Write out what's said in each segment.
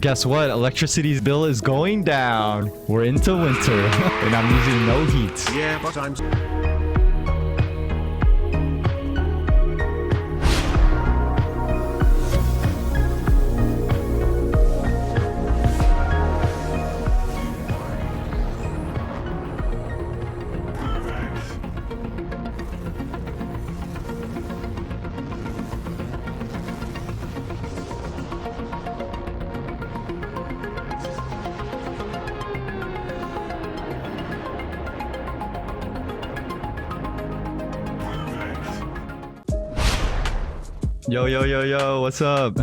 Guess what? Electricity's bill is going down. We're into winter and I'm using no heat. Yeah, but I'm... Yo, what's up?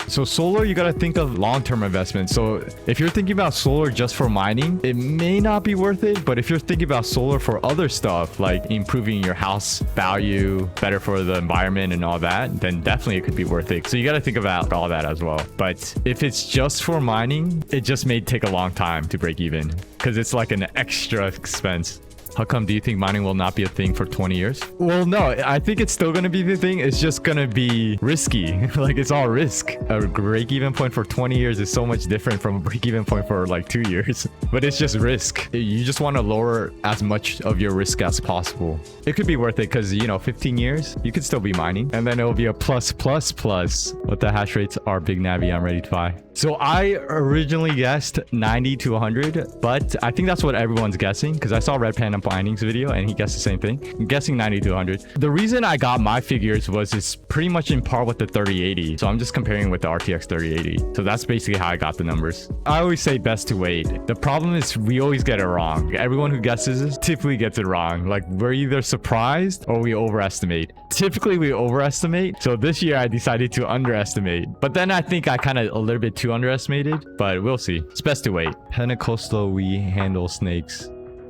So solar, you gotta think of long-term investment. So if you're thinking about solar just for mining, it may not be worth it. But if you're thinking about solar for other stuff, like improving your house value, better for the environment and all that, then definitely it could be worth it. So you gotta think about all that as well. But if it's just for mining, it just may take a long time to break even because it's like an extra expense. How come? Do you think mining will not be a thing for 20 years? Well, no, I think it's still going to be the thing. It's just going to be risky. Like, it's all risk. A break-even point for 20 years is so much different from a break-even point for like 2 years. But it's just risk. You just want to lower as much of your risk as possible. It could be worth it because, you know, 15 years, you could still be mining. And then it'll be a plus. What the hash rates are, Big Navi, I'm ready to buy. So I originally guessed 90 to 100, but I think that's what everyone's guessing because I saw Red Panda Mining's video and he guessed the same thing. I'm guessing 90 to 100. The reason I got my figures was it's pretty much in par with the 3080. So I'm just comparing with the RTX 3080. So that's basically how I got the numbers. I always say best to wait. The problem is we always get it wrong. Everyone who guesses this typically gets it wrong. Like we're either surprised or we overestimate. Typically we overestimate. So this year I decided to underestimate. But then I think I kind of a little bit too underestimated, but we'll see. It's best to wait. Pentecostal, we handle snakes.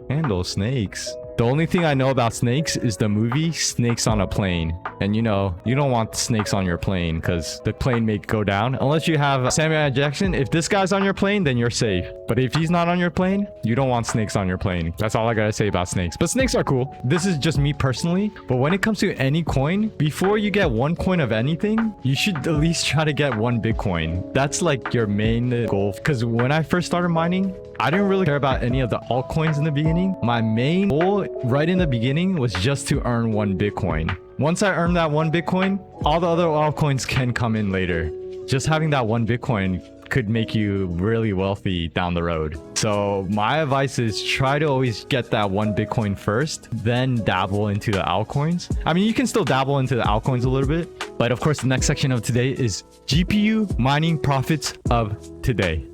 Handle snakes. The only thing I know about snakes is the movie Snakes on a Plane. And you know, you don't want snakes on your plane because the plane may go down. Unless you have Samuel L. Jackson. If this guy's on your plane, then you're safe. But if he's not on your plane, you don't want snakes on your plane. That's all I gotta say about snakes. But snakes are cool. This is just me personally. But when it comes to any coin, before you get one coin of anything, you should at least try to get one Bitcoin. That's like your main goal. Because when I first started mining, I didn't really care about any of the altcoins in the beginning. My main goal right in the beginning was just to earn one Bitcoin. Once I earned that one Bitcoin, all the other altcoins can come in later. Just having that one Bitcoin could make you really wealthy down the road. So my advice is try to always get that one Bitcoin first, then dabble into the altcoins. I mean, you can still dabble into the altcoins a little bit, but of course, the next section of today is GPU mining profits of today.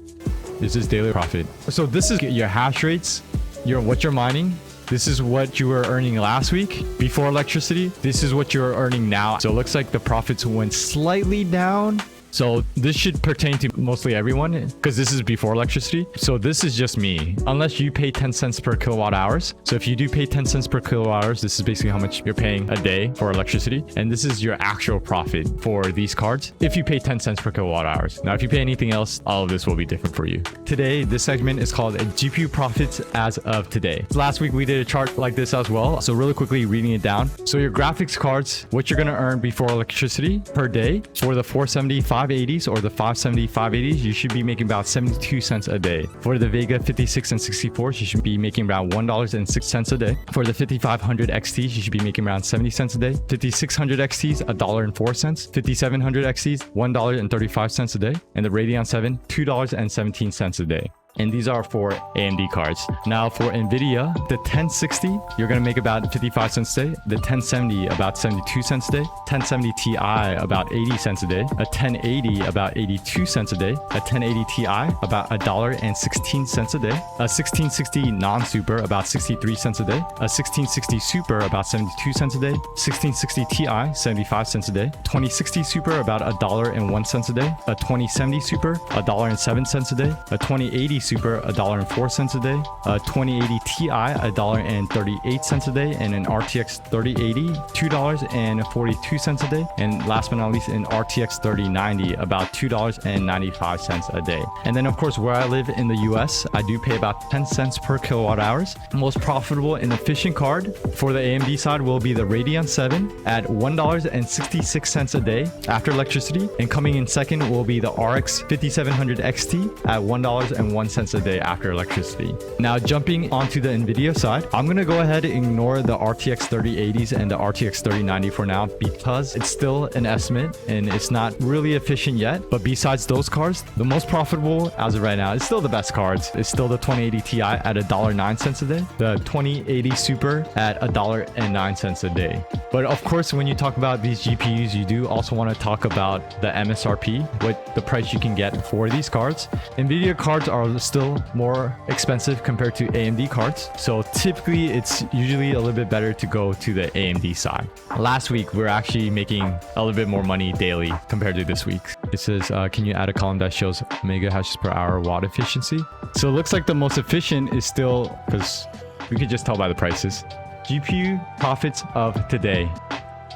This is daily profit. So this is your hash rates, what you're mining. This is what you were earning last week before electricity. This is what you're earning now. So it looks like the profits went slightly down. So this should pertain to mostly everyone because this is before electricity. So this is just me, unless you pay 10 cents per kilowatt hours. So if you do pay 10 cents per kilowatt hours, this is basically how much you're paying a day for electricity. And this is your actual profit for these cards if you pay 10 cents per kilowatt hours. Now, if you pay anything else, all of this will be different for you. Today, this segment is called GPU profits as of today. Last week, we did a chart like this as well. So really quickly reading it down. So your graphics cards, what you're going to earn before electricity per day for the 470 580s or the 570 580s, you should be making about 72 cents a day. For the Vega 56 and 64s, you should be making around $1.06 a day. For the 5500 XTs, you should be making around 70 cents a day. 5600 XTs, $1.04. 5700 XTs, $1.35 a day. And the Radeon 7, $2.17 a day. And these are for AMD cards. Now for NVIDIA, the 1060, you're going to make about 55 cents a day. The 1070, about 72 cents a day. 1070 Ti, about 80 cents a day. A 1080, about 82 cents a day. A 1080 Ti, about $1.16 a day. A 1660 non-super, about 63 cents a day. A 1660 super, about 72 cents a day. 1660 Ti, 75 cents a day. 2060 super, about $1.01 a day. A 2070 super, $1.07 a day. A 2080 Super $1.04 a day, 2080 Ti $1.38 a day, and an RTX 3080 $2.42 a day, and last but not least an RTX 3090 about $2.95 a day. And then of course where I live in the US, I do pay about 10 cents per kilowatt hours. Most profitable and efficient card for the AMD side will be the Radeon 7 at $1.66 a day after electricity, and coming in second will be the RX 5700 XT at $1.01 a day after electricity. Now jumping onto the Nvidia side, I'm gonna go ahead and ignore the RTX 3080s and the RTX 3090 for now because it's still an estimate and it's not really efficient yet. But besides those cards, the most profitable as of right now is still the best cards. It's still the 2080 Ti at $1.09 a day, the 2080 Super at $1.09 a day. But of course, when you talk about these GPUs, you do also want to talk about the MSRP, what the price you can get for these cards. Nvidia cards are still more expensive compared to AMD cards, so typically it's usually a little bit better to go to the AMD side. Last week we're actually making a little bit more money daily compared to this week. It says can you add a column that shows mega hashes per hour watt efficiency? So it looks like the most efficient is still, because we could just tell by the prices, GPU profits of today.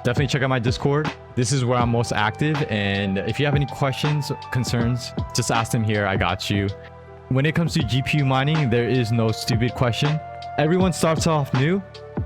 Definitely check out my Discord. This is where I'm most active, and if you have any questions, concerns, just ask them here. I got you. When it comes to GPU mining, there is no stupid question. Everyone starts off new.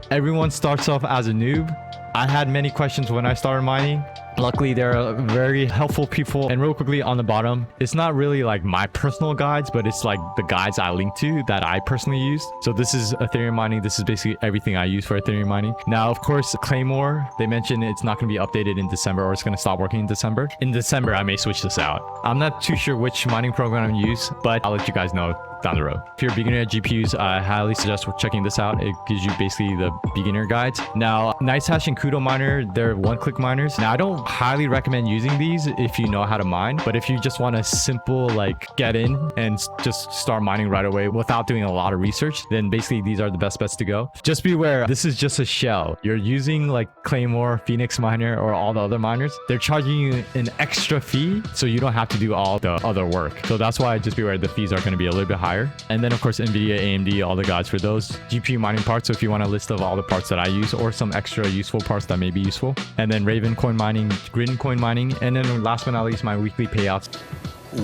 Everyone starts off as a noob. I had many questions when I started mining. Luckily, there are very helpful people. And real quickly on the bottom, it's not really like my personal guides, but it's like the guides I link to that I personally used. So this is Ethereum mining. This is basically everything I use for Ethereum mining. Now, of course, Claymore, they mentioned it's not going to be updated in December, or it's going to stop working in December. In December, I may switch this out. I'm not too sure which mining program I'm use, but I'll let you guys know down the road. If you're a beginner at GPUs, I highly suggest checking this out. It gives you basically the beginner guides. Now, NiceHash and Cudo Miner, they're one-click miners. Now, I don't highly recommend using these if you know how to mine, but if you just want a simple like get in and just start mining right away without doing a lot of research, then basically these are the best bets to go. Just be aware, this is just a shell. You're using like Claymore, Phoenix Miner, or all the other miners. They're charging you an extra fee, so you don't have to do all the other work. So that's why just be aware the fees are going to be a little bit higher. And then of course Nvidia, AMD, all the guides for those GPU mining parts. So if you want a list of all the parts that I use or some extra useful parts that may be useful, and then Raven coin mining, Grin coin mining, and then last but not least my weekly payouts.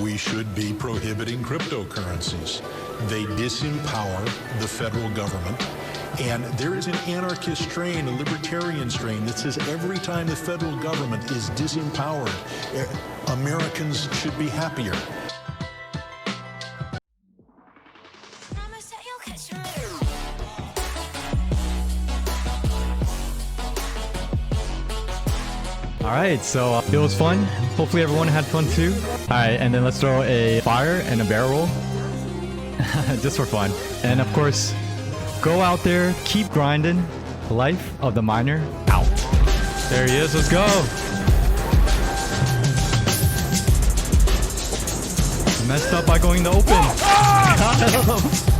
We should be prohibiting cryptocurrencies. They disempower the federal government. And there is an anarchist strain, a libertarian strain that says every time the federal government is disempowered, Americans should be happier. All right, so it was fun. Hopefully everyone had fun too. All right, and then let's throw a fire and a barrel roll just for fun. And of course, go out there, keep grinding. Life of the Miner out. There he is, let's go. Messed up by going to open. Got him.